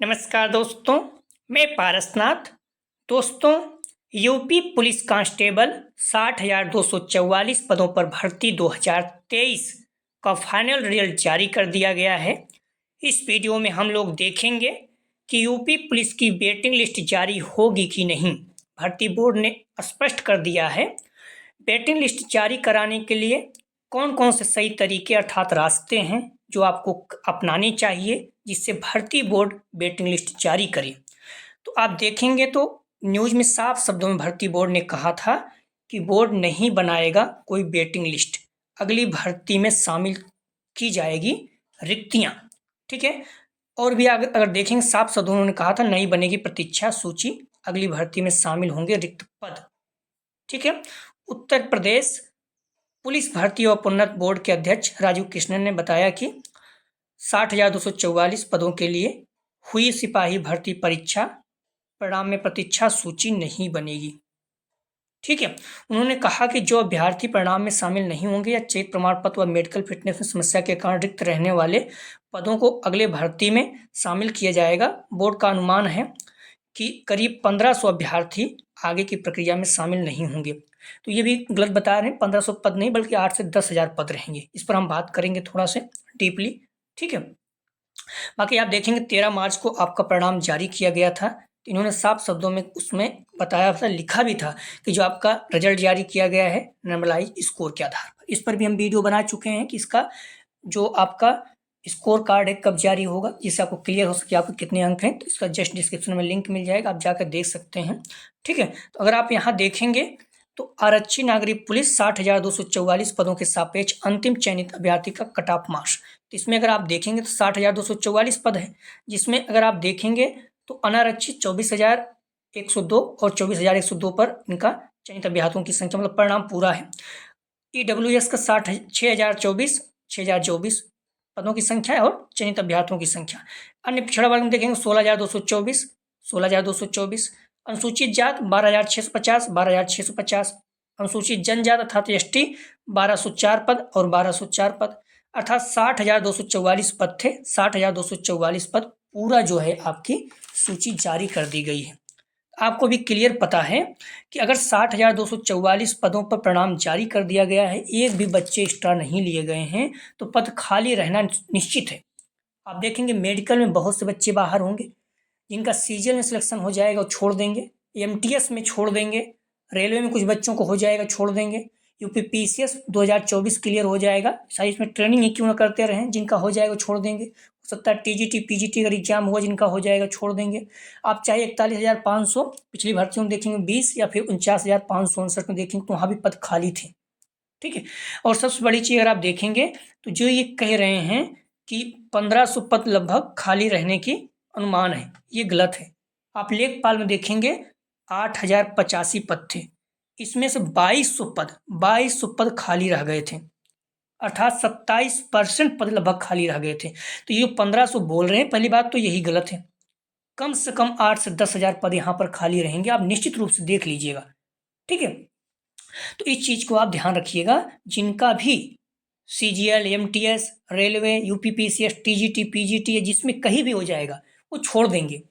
नमस्कार दोस्तों, मैं पारसनाथ। दोस्तों, यूपी पुलिस कांस्टेबल 60,244 पदों पर भर्ती 2023 का फाइनल रिजल्ट जारी कर दिया गया है। इस वीडियो में हम लोग देखेंगे कि यूपी पुलिस की वेटिंग लिस्ट जारी होगी कि नहीं। भर्ती बोर्ड ने स्पष्ट कर दिया है। वेटिंग लिस्ट जारी कराने के लिए कौन कौन से सही तरीके अर्थात रास्ते हैं जो आपको अपनाने चाहिए जिससे भर्ती बोर्ड वेटिंग लिस्ट जारी करे। तो आप देखेंगे तो न्यूज़ में साफ शब्दों में भर्ती बोर्ड ने कहा था कि बोर्ड नहीं बनाएगा कोई वेटिंग लिस्ट, अगली भर्ती में शामिल की जाएगी रिक्तियां। ठीक है। और भी अगर देखेंगे साफ शब्दों में उन्होंने कहा था नहीं बनेगी प्रतीक्षा सूची, अगली भर्ती में शामिल होंगे रिक्त पद। ठीक है। उत्तर प्रदेश पुलिस भर्ती और प्रोन्नत बोर्ड के अध्यक्ष राजीव कृष्णन ने बताया कि 60,244 पदों के लिए हुई सिपाही भर्ती परीक्षा परिणाम में प्रतीक्षा सूची नहीं बनेगी। ठीक है। उन्होंने कहा कि जो अभ्यर्थी परिणाम में शामिल नहीं होंगे या चयनित प्रमाण पत्र व मेडिकल फिटनेस में समस्या के कारण रिक्त रहने वाले पदों को अगले भर्ती में शामिल किया जाएगा। बोर्ड का अनुमान है कि करीब 1500 अभ्यर्थी आगे की प्रक्रिया में शामिल नहीं होंगे। तो ये भी गलत बता रहे हैं, 1500 पद नहीं बल्कि 8 से 10,000 पद रहेंगे। इस पर हम बात करेंगे थोड़ा से डीपली। ठीक है। बाकी आप देखेंगे 13 मार्च को आपका परिणाम जारी किया गया था। तो इन्होंने साफ शब्दों में उसमें बताया था, लिखा भी था कि जो आपका रिजल्ट जारी किया गया है नॉर्मलाइज स्कोर के आधार पर। इस पर भी हम वीडियो बना चुके हैं कि इसका जो आपका स्कोर कार्ड है कब जारी होगा, जिससे आपको क्लियर हो सके आपको कितने अंक हैं। तो इसका जस्ट डिस्क्रिप्शन में लिंक मिल जाएगा, आप जाकर देख सकते हैं। ठीक है। तो अगर आप यहाँ देखेंगे तो आरक्षी नागरिक पुलिस 60,244 पदों के सापेक्ष अंतिम चयनित अभ्यर्थी का कट ऑफ मार्क्स। तो इसमें अगर आप देखेंगे तो 60,244 पद है, जिसमें अगर आप देखेंगे तो अनारक्षित 24,102 और 24,102 पर इनका चयनित अभ्यर्थियों की संख्या मतलब परिणाम पूरा है। EWS का 6,024 पदों की संख्या है और चयनित अभ्यर्थियों की संख्या। अन्य पिछड़ा वर्ग में देखेंगे 16,224, अनुसूचित जात 12,650, 12,650, अनुसूचित जनजात अर्थात ST 1,204 पद और 1,204 पद, अर्थात 60,244 पद थे। 60,244 पद पूरा जो है आपकी सूची जारी कर दी गई है। आपको भी क्लियर पता है कि अगर 60,244 पदों पर परिणाम जारी कर दिया गया है, एक भी बच्चे एक्स्ट्रा नहीं लिए गए हैं, तो पद खाली रहना निश्चित है। आप देखेंगे मेडिकल में बहुत से बच्चे बाहर होंगे, जिनका सीजीएल में सिलेक्शन हो जाएगा वो छोड़ देंगे, MTS में छोड़ देंगे, रेलवे में कुछ बच्चों को हो जाएगा छोड़ देंगे, UPPCS 2024 क्लियर हो जाएगा, शायद इसमें ट्रेनिंग ही क्यों ना करते रहें, जिनका हो जाएगा छोड़ देंगे। हो सकता है TGT PGT अगर एग्जाम हुआ जिनका हो जाएगा छोड़ देंगे। आप चाहे 41,500 पिछली भर्तियों में देखेंगे 20 या फिर 49,559 में देखेंगे तो वहाँ भी पद खाली थे। ठीक है। और सबसे बड़ी चीज़ अगर आप देखेंगे तो जो ये कह रहे हैं कि 1500 पद लगभग खाली रहने की अनुमान है, ये गलत है। आप लेखपाल में देखेंगे 8,085 पद थे, इसमें से 2200 पद खाली रह गए थे, अर्थात 27% पद लगभग खाली रह गए थे। तो ये 1500 बोल रहे हैं, पहली बात तो यही गलत है। कम से कम 8 से 10,000 पद यहाँ पर खाली रहेंगे, आप निश्चित रूप से देख लीजिएगा। ठीक है। तो इस चीज़ को आप ध्यान रखिएगा, जिनका भी CGL MTS railway UPPCS TGT PGT जिसमें कहीं भी हो जाएगा वो छोड़ देंगे,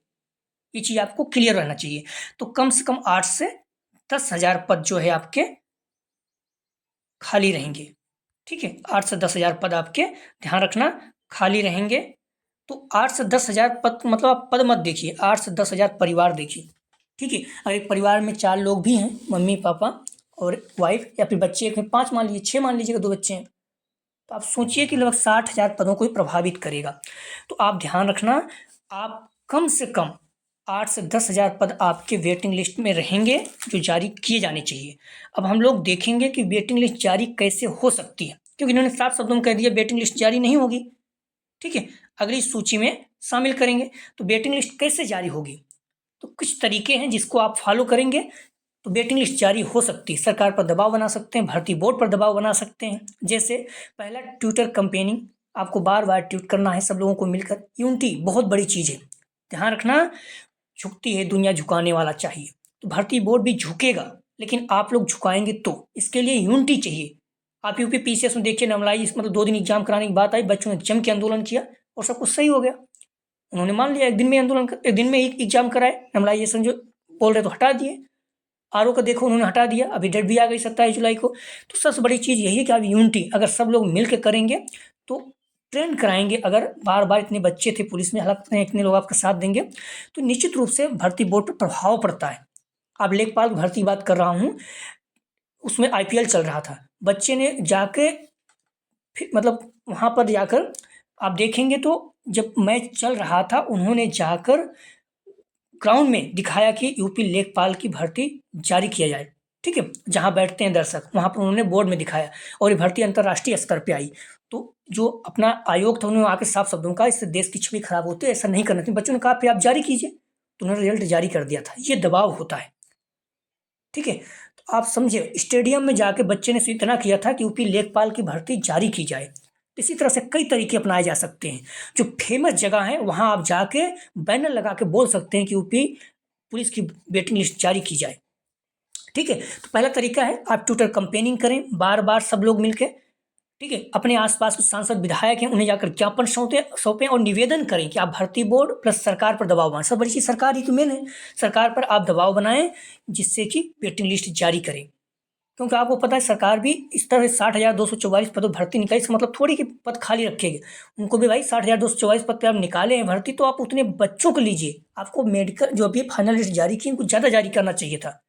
ये चीज़ आपको क्लियर रहना चाहिए। तो कम से कम 8 से 10,000 पद जो है आपके खाली रहेंगे। ठीक है। 8 से 10,000 पद आपके ध्यान रखना खाली रहेंगे। तो 8 से 10,000 पद मतलब आप पद मत देखिए, 8 से 10,000 परिवार देखिए। ठीक है। अगर एक परिवार में 4 लोग भी हैं, मम्मी पापा और वाइफ या फिर बच्चे एक 5 मान लीजिए, 6 मान लीजिएगा, 2 बच्चे हैं, तो आप सोचिए कि लगभग 60,000 पदों को प्रभावित करेगा। तो आप ध्यान रखना, आप कम से कम 8 से 10,000 पद आपके वेटिंग लिस्ट में रहेंगे जो जारी किए जाने चाहिए। अब हम लोग देखेंगे कि वेटिंग लिस्ट जारी कैसे हो सकती है, क्योंकि इन्होंने साफ शब्दों में कह दिया वेटिंग लिस्ट जारी नहीं होगी। ठीक है। अगली सूची में शामिल करेंगे। तो वेटिंग लिस्ट कैसे जारी होगी, तो कुछ तरीके हैं जिसको आप फॉलो करेंगे तो वेटिंग लिस्ट जारी हो सकती है। सरकार पर दबाव बना सकते हैं, भर्ती बोर्ड पर दबाव बना सकते हैं। जैसे पहला ट्विटर कंपेनिंग, आपको बार बार ट्वीट करना है सब लोगों को मिलकर। यूनिटी बहुत बड़ी चीज़ है, ध्यान रखना, झुकती है दुनिया झुकाने वाला चाहिए। तो भर्ती बोर्ड भी झुकेगा, लेकिन आप लोग झुकाएंगे तो इसके लिए यूनिटी चाहिए। आप UPPCS में देखिए नॉर्मलाइज मतलब 2 दिन एग्जाम कराने की बात आई, बच्चों ने जम के आंदोलन किया और सब कुछ सही हो गया। उन्होंने मान लिया, एक दिन में आंदोलन एक दिन में ही एग्जाम कराए, नॉर्मलाइजेशन जो बोल रहे तो हटा दिए। आरओ का देखो उन्होंने हटा दिया, अभी डेट भी आ गई 27 जुलाई को। तो सबसे बड़ी चीज़ यही है कि आप यूनिटी अगर सब लोग मिल के करेंगे तो ट्रेंड कराएंगे। अगर बार बार इतने बच्चे थे पुलिस में, हालांकि इतने लोग आपका साथ देंगे तो निश्चित रूप से भर्ती बोर्ड पर प्रभाव पड़ता है। अब लेखपाल भर्ती की बात कर रहा हूँ, उसमें आईपीएल चल रहा था, बच्चे ने जाके मतलब वहाँ पर जाकर आप देखेंगे तो जब मैच चल रहा था उन्होंने जाकर ग्राउंड में दिखाया कि यूपी लेखपाल की भर्ती जारी किया जाए। ठीक है, जहाँ बैठते हैं दर्शक वहाँ पर उन्होंने बोर्ड में दिखाया और ये भर्ती अंतर्राष्ट्रीय स्तर पे आई। तो जो अपना आयोग था उन्होंने आके साफ शब्दों का इससे देश की छवि खराब होती है, ऐसा नहीं करना चाहिए। बच्चों ने कहा फिर आप जारी कीजिए, तो उन्होंने रिजल्ट जारी कर दिया था। ये दबाव होता है। ठीक है, तो आप समझिए स्टेडियम में जाके बच्चे ने इतना किया था कि यूपी लेखपाल की भर्ती जारी की जाए। इसी तरह से कई तरीके अपनाए जा सकते हैं। जो फेमस जगह है वहाँ आप जाके बैनर लगा के बोल सकते हैं कि यूपी पुलिस की वेटिंग लिस्ट जारी की जाए। ठीक है, तो पहला तरीका है आप ट्विटर कंपेनिंग करें, बार बार सब लोग मिलकर। ठीक है, अपने आसपास कुछ सांसद विधायक हैं उन्हें जाकर ज्ञापन सौंपें और निवेदन करें कि आप भर्ती बोर्ड प्लस सरकार पर दबाव बनाएं। सब बड़ी चीज सरकार ही तो मेन है, सरकार पर आप दबाव बनाएं जिससे कि वेटिंग लिस्ट जारी करें। क्योंकि आपको पता है सरकार भी इस तरह से 60,244 पदों भर्ती निकाली, इसका मतलब थोड़ी कि पद खाली रखेगी। उनको भी भाई 60,244 पद पे आप निकाले हैं भर्ती, तो आप उतने बच्चों को लीजिए। आपको मेडिकल जो अभी फाइनल लिस्ट जारी की उनको ज़्यादा जारी करना चाहिए था।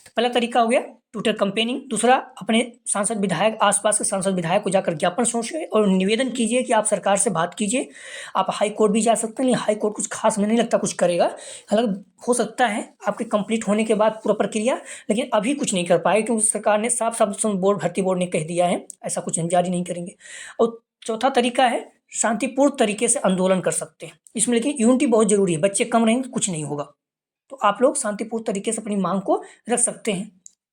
तो पहला तरीका हो गया ट्विटर कंपेनिंग। दूसरा, अपने सांसद विधायक आसपास के सांसद विधायक को जाकर ज्ञापन सौंपिए और निवेदन कीजिए कि आप सरकार से बात कीजिए। आप हाई कोर्ट भी जा सकते हैं, लेकिन हाई कोर्ट कुछ खास मुझे नहीं लगता कुछ करेगा। हालांकि हो सकता है आपके कंप्लीट होने के बाद पूरा प्रक्रिया, लेकिन अभी कुछ नहीं कर पाए क्योंकि सरकार ने साफ साफ बोर्ड भर्ती बोर्ड ने कह दिया है ऐसा कुछ हम जारी नहीं करेंगे। और चौथा तरीका है शांतिपूर्ण तरीके से आंदोलन कर सकते हैं इसमें, लेकिन यूनिटी बहुत जरूरी है। बच्चे कम रहेंगे कुछ नहीं होगा, तो आप लोग शांतिपूर्ण तरीके से अपनी मांग को रख सकते हैं।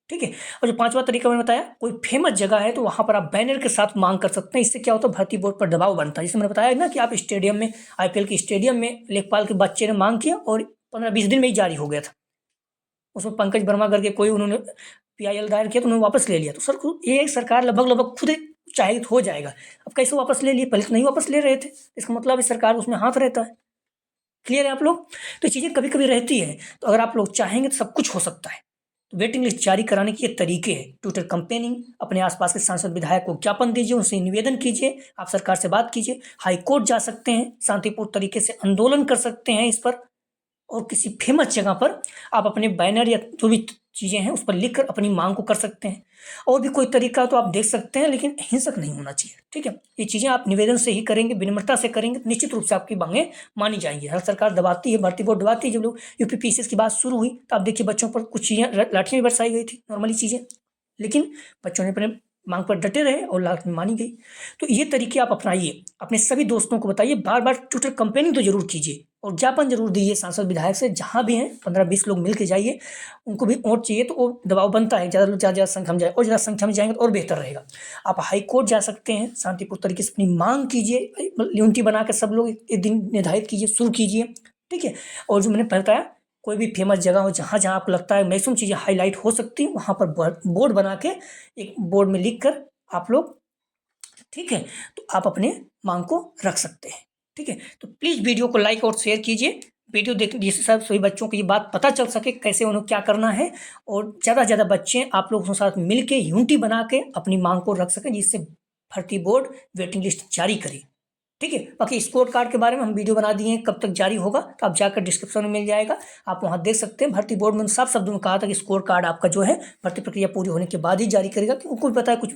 ठीक है, और जो पांचवा तरीका मैंने बताया, कोई फेमस जगह है तो वहां पर आप बैनर के साथ मांग कर सकते हैं। इससे क्या होता है, भर्ती बोर्ड पर दबाव बनता है। जैसे मैंने बताया ना कि आप स्टेडियम में, आईपीएल के स्टेडियम में लेखपाल के बच्चे ने मांग किया और 15-20 दिन में ही जारी हो गया था। उसमें पंकज वर्मा करके कोई उन्होंने पीआईएल दायर किया तो उन्होंने वापस ले लिया। तो सर ये सरकार लगभग खुद चाहे तो हो जाएगा। अब कैसे वापस ले लिए, पहले तो नहीं वापस ले रहे थे, इसका मतलब है सरकार उसमें हाथ रहता है। क्लियर है आप लोग? तो चीज़ें कभी कभी रहती है, तो अगर आप लोग चाहेंगे तो सब कुछ हो सकता है। तो वेटिंग लिस्ट जारी कराने के ये तरीके हैं, ट्विटर कंपेनिंग, अपने आसपास के सांसद विधायक को ज्ञापन दीजिए, उनसे निवेदन कीजिए, आप सरकार से बात कीजिए, हाई कोर्ट जा सकते हैं, शांतिपूर्ण तरीके से आंदोलन कर सकते हैं इस पर, और किसी फेमस जगह पर आप अपने बैनर या जो भी चीज़ें हैं उस पर लिख कर अपनी मांग को कर सकते हैं। और भी कोई तरीका तो आप देख सकते हैं, लेकिन हिंसक नहीं होना चाहिए। ठीक है, ये चीज़ें आप निवेदन से ही करेंगे, विनम्रता से करेंगे तो निश्चित रूप से आपकी मांगें मानी जाएंगी। हर सरकार दबाती है, भर्ती बोर्ड दबाती है। जब लोग यूपी पीसीएस की बात शुरू हुई तो आप देखिए बच्चों पर कुछ चीज़ें लाठियाँ भी बरसाई गई थी, नॉर्मली चीज़ें, लेकिन बच्चों ने अपने मांग पर डटे रहे और लाठ में मानी गई। तो ये तरीके आप अपनाइए, अपने सभी दोस्तों को बताइए, बार बार ट्विटर कंपेनिंग तो जरूर कीजिए और ज्ञापन जरूर दीजिए सांसद विधायक से। जहाँ भी हैं 15-20 लोग मिल के जाइए, उनको भी वोट चाहिए तो वो दबाव बनता है, ज़्यादा लोग ज़्यादा संख्या में जाए, और ज़्यादा संख्या में जाएंगे तो और बेहतर रहेगा। आप हाई कोर्ट जा सकते हैं, शांतिपूर्ण तरीके से अपनी मांग कीजिए, यूनिटी बना कर सब लोग एक दिन निर्धारित कीजिए, शुरू कीजिए। ठीक है, और जो मैंने बताया कोई भी फेमस जगह हो जहाँ जहाँ आपको लगता है मैक्सिमम चीज़ें हाईलाइट हो सकती हैं, वहाँ पर बोर्ड बना के एक बोर्ड में लिख कर आप लोग, ठीक है, तो आप अपने मांग को रख सकते हैं। ठीक है, तो प्लीज़ वीडियो को लाइक और शेयर कीजिए, वीडियो देख जिससे सब सभी बच्चों को ये बात पता चल सके कैसे उन्हें क्या करना है, और ज़्यादा से ज़्यादा बच्चे आप लोगों के साथ मिल के यूनिटी बना के अपनी मांग को रख सकें, जिससे भर्ती बोर्ड वेटिंग लिस्ट जारी करे। ठीक है, बाकी स्कोर कार्ड के बारे में हम वीडियो बना दिए हैं, कब तक जारी होगा तो आप जाकर डिस्क्रिप्शन में मिल जाएगा, आप वहाँ देख सकते हैं। भर्ती बोर्ड में साफ शब्दों में कहा था कि स्कोर कार्ड आपका जो है भर्ती प्रक्रिया पूरी होने के बाद ही जारी करेगा, क्योंकि उनको भी पता है कुछ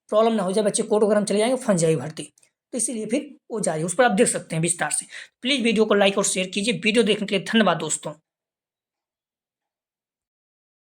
प्रॉब्लम ना हो जाए, बच्चे कोर्ट वगैरह में चले जाएंगे, फंस जाएगी भर्ती, तो इसीलिए फिर वो जारी, उस पर आप देख सकते हैं विस्तार से। प्लीज़ वीडियो को लाइक और शेयर कीजिए। वीडियो देखने के लिए धन्यवाद दोस्तों।